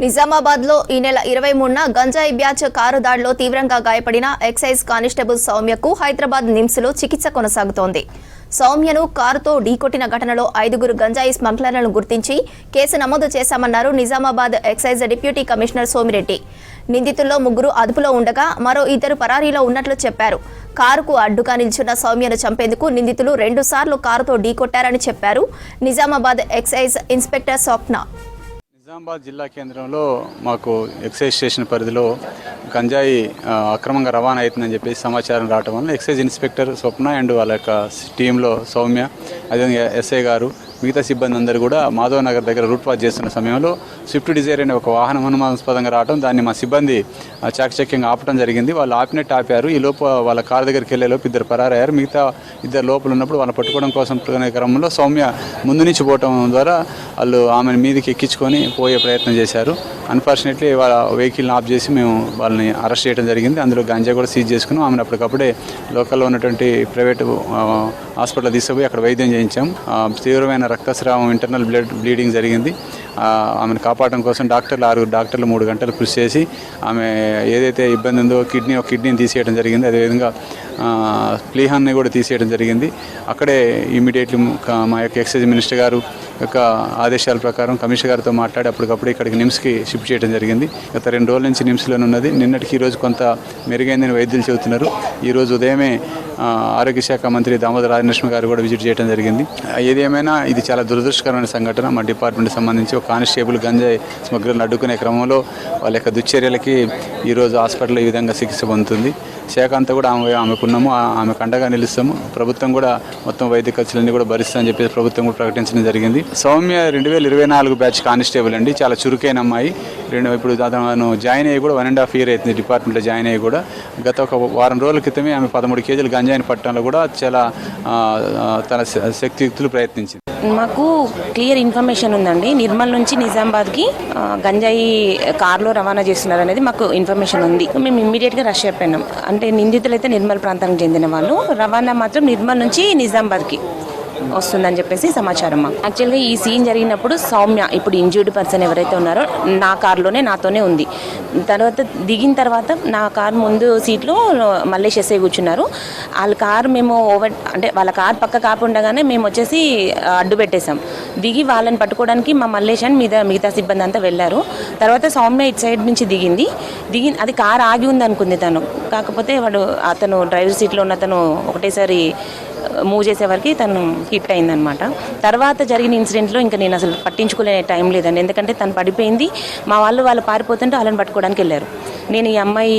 నిజామాబాద్లో ఈ నెల 23న గంజాయి బ్యాచ్ కారు దాడిలో తీవ్రంగా గాయపడిన ఎక్సైజ్ కానిస్టేబుల్ సౌమ్యకు హైదరాబాద్ నిమ్స్లో చికిత్స కొనసాగుతోంది. సౌమ్యను కారుతో ఢీకొట్టిన ఘటనలో 5గురు గంజాయి స్మగ్లర్లను గుర్తించి కేసు నమోదు చేశామన్నారు Nizamabad excise deputy commissioner Somireddy. నిందితుల్లో 3 అదుపులో ఉండగా మరో 2 పరారీలో ఉన్నట్లు చెప్పారు. కారుకు అడ్డుగా నిల్చున్న సౌమ్యను చంపేందుకు నిందితులు 2 సార్లు కారుతో ఢీకొట్టారని చెప్పారు నిజామాబాద్ ఎక్సైజ్ ఇన్స్పెక్టర్ స్వప్న. నిజామాబాద్ జిల్లా కేంద్రంలో మాకు ఎక్సైజ్ స్టేషన్ పరిధిలో గంజాయి అక్రమంగా రవాణా అవుతుందని చెప్పేసి సమాచారం రావడం వల్ల ఎక్సైజ్ ఇన్స్పెక్టర్ స్వప్న అండ్ వాళ్ళ యొక్క టీంలో సౌమ్య, అదేవిధంగా ఎస్ఐ గారు, మిగతా సిబ్బంది అందరూ కూడా మాధవ్ నగర్ దగ్గర రూట్ వాచ్ చేస్తున్న సమయంలో స్విఫ్ట్ డిజైర్ అనే ఒక వాహనం అనుమానాస్పదంగా రావడం, దాన్ని మా సిబ్బంది చాకచక్యంగా ఆపడం జరిగింది. వాళ్ళు ఆపారు. ఈ లోపు వాళ్ళ కారు దగ్గరికి వెళ్ళే లోపు 2 పరారయ్యారు. మిగతా 2 లోపల ఉన్నప్పుడు వాళ్ళని పట్టుకోవడం కోసం క్రమంలో సౌమ్య ముందు నుంచి పోవటం ద్వారా వాళ్ళు ఆమెను మీదకి ఎక్కించుకొని పోయే ప్రయత్నం చేశారు. అన్ఫార్చునేట్లీ వాళ్ళ వెహికల్ని ఆఫ్ చేసి మేము వాళ్ళని అరెస్ట్ చేయడం జరిగింది. అందులో గంజా కూడా సీజ్ చేసుకున్నాం. ఆమెను అప్పటికప్పుడే లోకల్లో ఉన్నటువంటి ప్రైవేటు హాస్పిటల్ తీసుకుపోయి అక్కడ వైద్యం చేయించాం. తీవ్రమైన రక్తస్రావం, ఇంటర్నల్ బ్లీడింగ్ జరిగింది. ఆమెను కాపాడడం కోసం 6 డాక్టర్లు 3 గంటలు కృషి చేసి ఆమె ఏదైతే ఇబ్బంది ఉందో కిడ్నీని తీసేయడం జరిగింది. అదేవిధంగా ప్లీహాన్ని కూడా తీసేయడం జరిగింది. అక్కడే ఇమీడియట్లీ మా యొక్క ఎక్సైజ్ మినిస్టర్ గారు యొక్క ఆదేశాల ప్రకారం కమిషనర్ గారితో మాట్లాడి అప్పటికప్పుడు ఇక్కడికి నిమ్స్కి షిఫ్ట్ చేయడం జరిగింది. గత 2 రోజుల నుంచి నిమ్స్లోనే ఉన్నది. నిన్నటికి ఈరోజు కొంత మెరుగైందని వైద్యులు చెబుతున్నారు. ఈరోజు ఉదయమే ఆరోగ్య శాఖ మంత్రి దామోదర రాజనరసింహ గారు కూడా విజిట్ చేయడం జరిగింది. ఏది ఏమైనా ఇది చాలా దురదృష్టకరమైన సంఘటన. మా డిపార్ట్మెంట్కి సంబంధించి ఒక కానిస్టేబుల్ గంజాయి స్మగ్లర్లను అడ్డుకునే క్రమంలో వాళ్ళ యొక్క దుశ్చర్యలకి ఈరోజు హాస్పిటల్లో ఈ విధంగా చికిత్స పొందుతుంది. శాఖ అంతా కూడా ఆమెకున్నాము, ఆమెకు అండగా నిలుస్తాము. ప్రభుత్వం కూడా మొత్తం వైద్య ఖర్చులన్నీ కూడా భరిస్తుందని చెప్పేసి ప్రభుత్వం కూడా ప్రకటించడం జరిగింది. సౌమ్య 2024 బ్యాచ్ కానిస్టేబుల్ అండి. చాలా చురుకైన అమ్మాయి. ఇప్పుడు దాదాపు జాయిన్ అయ్యి కూడా 1.5 year అవుతుంది డిపార్ట్మెంట్లో జాయిన్ అయ్యి కూడా. గత ఒక వారం రోజుల క్రితమే ఆమె 13 కేజీలు గంజాయిని పట్టడంలో కూడా చాలా తన శక్తియుక్తులు ప్రయత్నించింది. మాకు క్లియర్ ఇన్ఫర్మేషన్ ఉందండి. నిర్మల్ నుంచి నిజామాబాద్కి గంజాయి కార్లో రవాణా చేస్తున్నారు అనేది మాకు ఇన్ఫర్మేషన్ ఉంది. మేము ఇమ్మీడియట్గా రష్ అయిపోయినాం. అంటే నిందితులు అయితే నిర్మల్ ప్రాంతానికి చెందిన వాళ్ళు, రవాణా మాత్రం నిర్మల్ నుంచి నిజామాబాద్కి వస్తుందని చెప్పేసి సమాచారం. యాక్చువల్గా ఈ సీన్ జరిగినప్పుడు సౌమ్య, ఇప్పుడు ఇంజ్యూర్డ్ పర్సన్ ఎవరైతే ఉన్నారో, నా కారులోనే నాతోనే ఉంది. తర్వాత దిగిన తర్వాత నా కారు ముందు సీట్లో మల్లేష్ ఎస్ఐ కూర్చున్నారు. వాళ్ళ కారు మేము అంటే వాళ్ళ కారు పక్క కాపు ఉండగానే మేము వచ్చేసి అడ్డు పెట్టేశాం. దిగి వాళ్ళని పట్టుకోవడానికి మా మల్లేష్ అని మిగతా సిబ్బంది అంతా వెళ్ళారు. తర్వాత సౌమ్య ఇటు సైడ్ నుంచి దిగింది. అది కారు ఆగి ఉంది అనుకుంది తను. కాకపోతే అతను డ్రైవర్ సీట్లో ఉన్న అతను ఒకటేసారి మూవ్ చేసేవరకు తను హిట్ అయిందనమాట. తర్వాత జరిగిన ఇన్సిడెంట్లో ఇంకా నేను అసలు పట్టించుకునే టైం లేదండి. ఎందుకంటే తను పడిపోయింది. మా వాళ్ళు పారిపోతుంటే వాళ్ళని పట్టుకోవడానికి వెళ్ళారు. నేను ఈ అమ్మాయి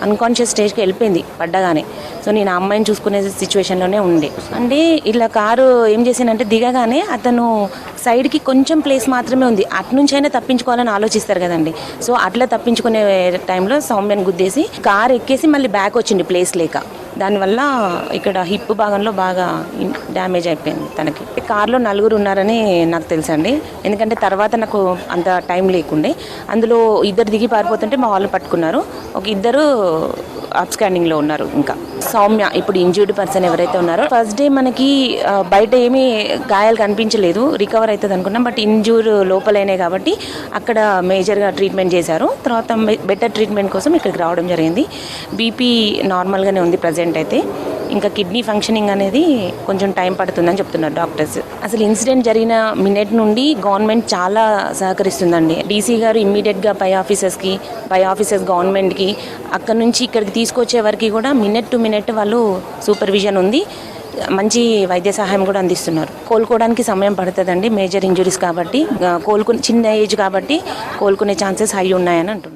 అన్కాన్షియస్ స్టేజ్కి వెళ్ళిపోయింది పడ్డగానే. సో నేను ఆ అమ్మాయిని చూసుకునే సిచ్యువేషన్లోనే ఉండే. అంటే ఇలా కారు ఏం చేసిందంటే దిగగానే అతను సైడ్కి కొంచెం ప్లేస్ మాత్రమే ఉంది, అట్నుంచైనా తప్పించుకోవాలని ఆలోచిస్తారు కదండి. సో అట్లా తప్పించుకునే టైంలో సౌమ్యను గుద్దేసి కారు ఎక్కేసి మళ్ళీ బ్యాక్ వచ్చింది ప్లేస్ లేక. దానివల్ల ఇక్కడ హిప్ భాగంలో బాగా డ్యామేజ్ అయిపోయింది తనకి. కార్లో 4 ఉన్నారని నాకు తెలుసండి. ఎందుకంటే తర్వాత నాకు అంత టైం లేకుండే. అందులో 2 దిగి పారిపోతుంటే మా వాళ్ళు పట్టుకున్నారు. ఒక 2 అప్స్టాండింగ్లో ఉన్నారు. ఇంకా సౌమ్య, ఇప్పుడు ఇంజ్యూర్డ్ పర్సన్ ఎవరైతే ఉన్నారో, ఫస్ట్ డే మనకి బయట ఏమీ గాయాలు కనిపించలేదు, రికవర్ అవుతుంది అనుకున్నాం. బట్ ఇంజ్యూర్ లోపలైనాయి కాబట్టి అక్కడ మేజర్గా ట్రీట్మెంట్ చేశారు. తర్వాత బెటర్ ట్రీట్మెంట్ కోసం ఇక్కడికి రావడం జరిగింది. బీపీ నార్మల్గానే ఉంది ప్రజెంట్ అయితే. ఇంకా కిడ్నీ ఫంక్షనింగ్ అనేది కొంచెం టైం పడుతుందని చెప్తున్నారు డాక్టర్స్. అసలు ఇన్సిడెంట్ జరిగిన మినిట్ నుండి గవర్నమెంట్ చాలా సహకరిస్తుందండి. డీసీ గారు ఇమ్మీడియట్గా పై ఆఫీసర్స్ గవర్నమెంట్కి అక్కడ నుంచి ఇక్కడికి తీసుకొచ్చే వరకు కూడా మినిట్ టు మినిట్ వాళ్ళు సూపర్విజన్ ఉంది. మంచి వైద్య సహాయం కూడా అందిస్తున్నారు. కోలుకోవడానికి సమయం పడుతుందండి, మేజర్ ఇంజురీస్ కాబట్టి. చిన్న ఏజ్ కాబట్టి కోలుకునే ఛాన్సెస్ హై ఉన్నాయని అంటున్నారు.